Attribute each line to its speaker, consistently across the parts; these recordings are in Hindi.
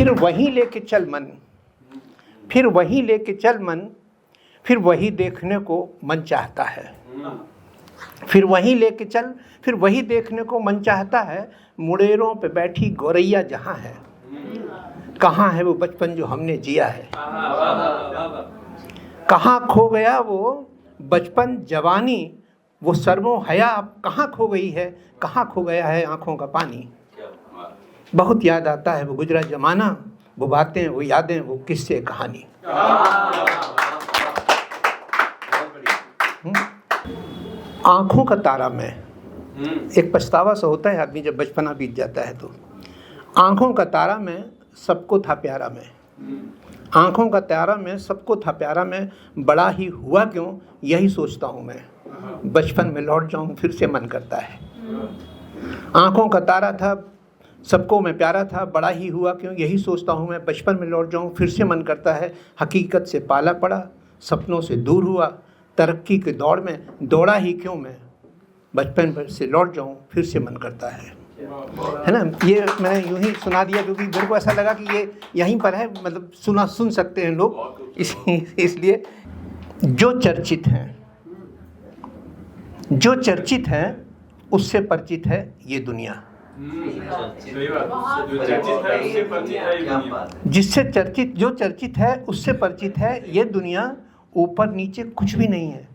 Speaker 1: फिर वहीं लेके चल मन, फिर वहीं लेके चल मन, फिर वही देखने को मन चाहता है। फिर वहीं लेके चल, फिर वही देखने को मन चाहता है। मुड़ेरों पे बैठी गौरैया जहाँ है, कहाँ है वो बचपन जो हमने जिया है। कहाँ खो गया वो बचपन जवानी, वो सर्वों हया अब कहाँ खो गई है, कहाँ खो गया है आंखों का पानी। बहुत याद आता है वो गुजरा जमाना, वो बातें, वो यादें, वो किस्से कहानी। आंखों का तारा मैं, एक पछतावा सा होता है आदमी जब बचपना बीत जाता है तो। आंखों का तारा मैं, सबको था प्यारा मैं। आंखों का तारा मैं, सबको था प्यारा मैं, बड़ा ही हुआ क्यों यही सोचता हूँ मैं। बचपन में लौट जाऊँ फिर से मन करता है। आंखों का तारा था, सबको मैं प्यारा था, बड़ा ही हुआ क्यों यही सोचता हूँ मैं। बचपन में लौट जाऊँ फिर से मन करता है। हकीकत से पाला पड़ा, सपनों से दूर हुआ, तरक्की की दौड़ में दौड़ा ही क्यों मैं। बचपन से लौट जाऊँ फिर से मन करता है ना। ये मैंने यूं ही सुना दिया क्योंकि मेरे को ऐसा लगा कि ये यहीं पर है, मतलब सुन सकते हैं लोग, इसलिए। जो चर्चित हैं, जो चर्चित हैं उससे परिचित है ये दुनिया। जिससे चर्चित, जो चर्चित है उससे परिचित है ये दुनिया। ऊपर नीचे कुछ भी नहीं है,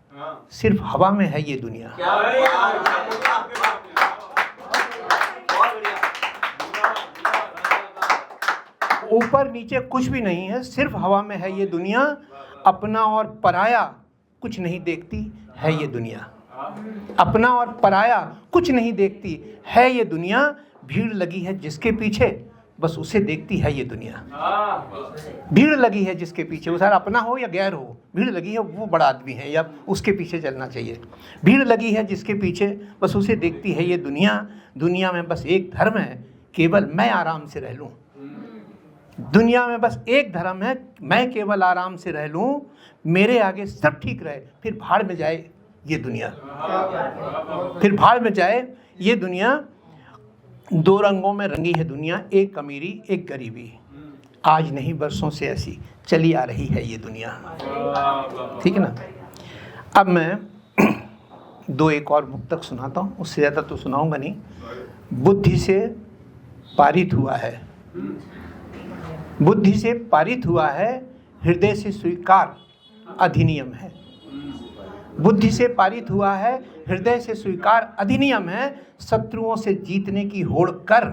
Speaker 1: सिर्फ हवा में है ये दुनिया। ऊपर नीचे कुछ भी नहीं है, सिर्फ हवा में है ये दुनिया। अपना और पराया कुछ नहीं देखती है ये दुनिया। अपना और पराया कुछ नहीं देखती है ये दुनिया। भीड़ लगी है जिसके पीछे बस उसे देखती है ये दुनिया। भीड़ लगी है जिसके पीछे, वो सारा अपना हो या गैर हो, भीड़ लगी है वो बड़ा आदमी है या उसके पीछे चलना चाहिए। भीड़ लगी है जिसके पीछे बस उसे देखती है ये दुनिया। दुनिया में बस एक धर्म है, केवल मैं आराम से रह लूं। दुनिया में बस एक धर्म है, मैं केवल आराम से रह लूं। मेरे आगे सब ठीक रहे, फिर भाड़ में जाए ये दुनिया। फिर भाड़ में जाए ये दुनिया। दो रंगों में रंगी है दुनिया, एक अमीरी एक गरीबी। आज नहीं बरसों से ऐसी चली आ रही है ये दुनिया। ठीक है ना। अब मैं दो एक और मुक्तक सुनाता हूँ, उससे ज़्यादा तो सुनाऊंगा नहीं। बुद्धि से पारित हुआ है, बुद्धि से पारित हुआ है, हृदय से स्वीकार अधिनियम है। बुद्धि से पारित हुआ है, हृदय से स्वीकार अधिनियम है। शत्रुओं से जीतने की होड़ कर,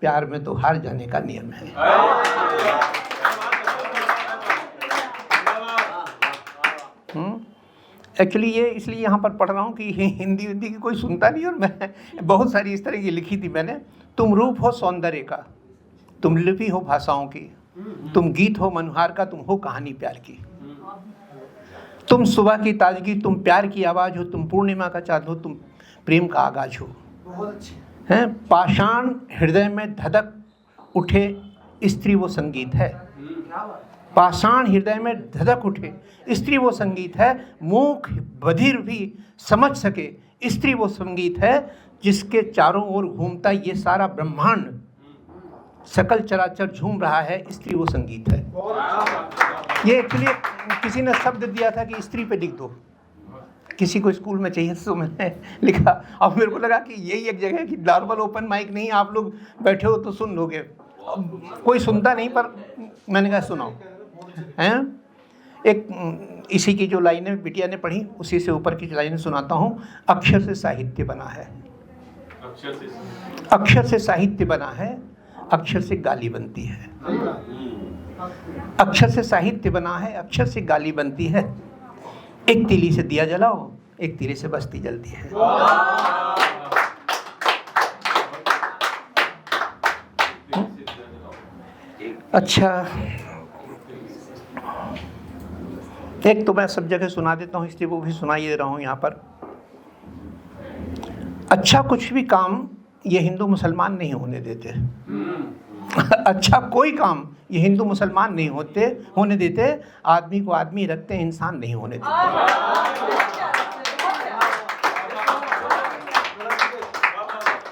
Speaker 1: प्यार में तो हार जाने का नियम है। एक्चुअली ये इसलिए यहाँ पर पढ़ रहा हूँ कि हिंदी की कोई सुनता नहीं, और मैं बहुत सारी इस तरह की लिखी थी मैंने। तुम रूप हो सौंदर्य का, तुम लिपि हो भाषाओं की, तुम गीत हो मनोहार का, तुम हो कहानी प्यार की। तुम सुबह की ताजगी, तुम प्यार की आवाज़ हो, तुम पूर्णिमा का चाँद हो, तुम प्रेम का आगाज हो। हैं पाषाण हृदय में धधक उठे, स्त्री वो संगीत है। पाषाण हृदय में धधक उठे, स्त्री वो संगीत है। मूक बधिर भी समझ सके, स्त्री वो संगीत है। जिसके चारों ओर घूमता ये सारा ब्रह्मांड, सकल चराचर झूम रहा है, स्त्री वो संगीत है। ये एक्चुअली किसी ने शब्द दिया था कि स्त्री पे लिख दो, किसी को स्कूल में चाहिए, तो मैंने लिखा। अब मेरे को लगा कि यही एक जगह है कि नॉर्मल ओपन माइक नहीं, आप लोग बैठे हो तो सुन लोगे। कोई सुनता नहीं, पर मैंने कहा सुनाओ। हैं एक इसी की जो लाइनें बिटिया ने पढ़ी, उसी से ऊपर की लाइनें सुनाता हूँ। अक्षर से साहित्य बना है, अक्षर से साहित्य बना है, अक्षर से गाली बनती है। अक्षर से साहित्य बना है, अक्षर से गाली बनती है। एक तीली से दिया जलाओ, एक तीली से बस्ती जलती है। अच्छा, एक तो मैं सब जगह सुना देता हूँ, इसलिए वो भी सुनाई दे रहा हूँ यहाँ पर। अच्छा कुछ भी काम ये हिंदू मुसलमान नहीं होने देते। अच्छा कोई काम ये हिंदू मुसलमान नहीं होने देते। आदमी को आदमी रखते, इंसान नहीं होने देते।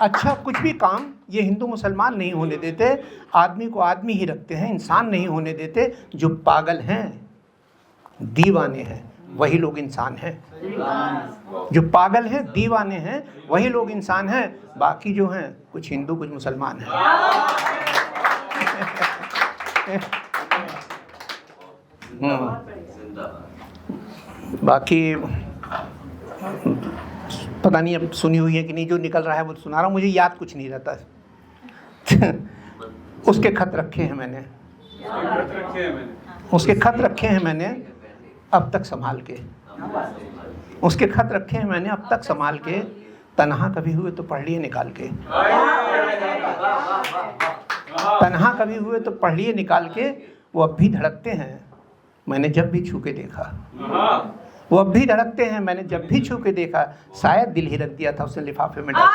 Speaker 1: अच्छा कुछ भी काम ये हिंदू मुसलमान नहीं होने देते, आदमी को आदमी ही रखते हैं, इंसान नहीं होने देते। जो पागल हैं, दीवाने हैं, वही लोग इंसान हैं। जो पागल हैं, दीवाने हैं, वही लोग इंसान हैं। बाकी जो हैं कुछ हिंदू कुछ मुसलमान हैं। बाकी पता नहीं अब सुनी हुई है कि नहीं, जो निकल रहा है वो सुना रहा हूँ, मुझे याद कुछ नहीं रहता। उसके खत रखे हैं मैंने, उसके खत रखे हैं मैंने अब तक संभाल के, उसके खत रखे हैं मैंने अब तक संभाल के। तन्हा कभी हुए तो पढ़ लिए निकाल के, तन्हा कभी हुए तो पढ़ लिए निकाल के। वो अब भी धड़कते हैं, मैंने जब भी छू के देखा। वो अब भी धड़कते हैं, मैंने जब भी छू के देखा। शायद दिल ही रख दिया था उसने लिफाफे में डाल।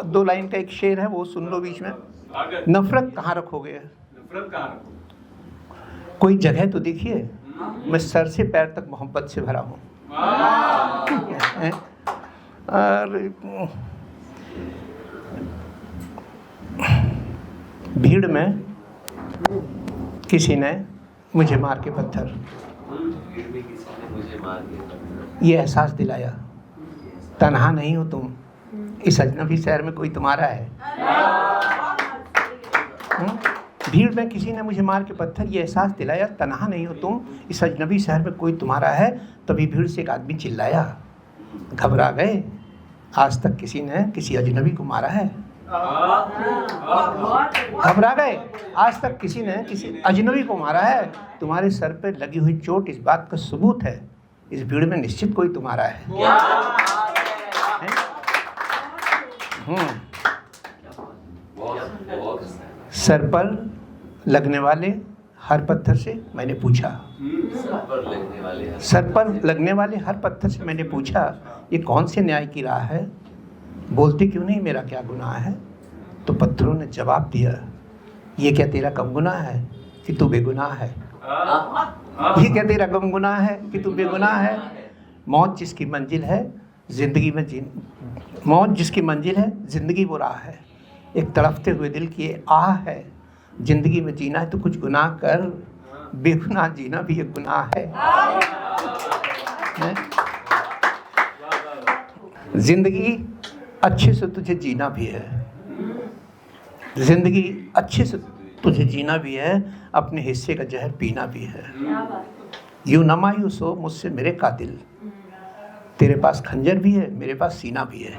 Speaker 1: दो लाइन का एक शेर है, वो सुन लो बीच में। नफरत कहाँ रखोगे, कोई जगह तो देखिए, मैं सर से पैर तक मोहब्बत से भरा हूँ। और भीड़ में किसी ने मुझे मार के पत्थर, ये एहसास दिलाया तन्हा नहीं हो तुम, इस अजनबी शहर में कोई तुम्हारा है। भीड़ में किसी ने मुझे मार के पत्थर, ये एहसास दिलाया तन्हा नहीं हो तुम, इस अजनबी शहर में कोई तुम्हारा है। तभी भीड़ से एक आदमी चिल्लाया, घबरा गए, आज तक किसी ने किसी अजनबी को मारा है। घबरा गए, आज तक किसी ने किसी अजनबी को मारा है। तुम्हारे सर पे लगी हुई चोट इस बात का सबूत है, इस भीड़ में निश्चित कोई तुम्हारा है। सर पर लगने वाले हर पत्थर से मैंने पूछा, सर पर लगने वाले हर पत्थर से मैंने पूछा, ये कौन से न्याय की राह है, बोलते क्यों नहीं मेरा क्या गुनाह है। तो पत्थरों ने जवाब दिया, ये क्या तेरा कम गुनाह है कि तू बेगुनाह है, ये क्या तेरा कम गुनाह है कि तू बेगुनाह है। मौत जिसकी मंजिल है जिंदगी में मौत जिसकी मंजिल है जिंदगी वो राह है। एक तड़पते हुए दिल की आह है, जिंदगी में जीना है तो कुछ गुनाह कर, बेगुनाह जीना भी एक गुनाह है। जिंदगी अच्छे से तुझे जीना भी है, जिंदगी अच्छे से तुझे जीना भी है, अपने हिस्से का जहर पीना भी है। यूं न मायूस हो मुझसे मेरे कातिल, तेरे पास खंजर भी है मेरे पास सीना भी है।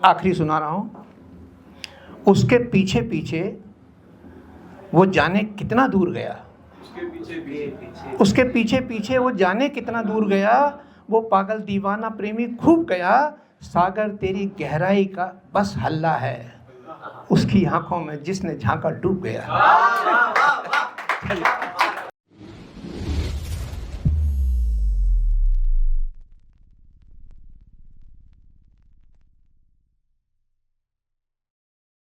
Speaker 1: आखिरी सुना रहा हूँ। उसके पीछे पीछे वो जाने कितना दूर गया, उसके पीछे पीछे वो जाने कितना दूर गया, वो पागल दीवाना प्रेमी खूब गया। सागर तेरी गहराई का बस हल्ला है, उसकी आंखों में जिसने झांका डूब गया।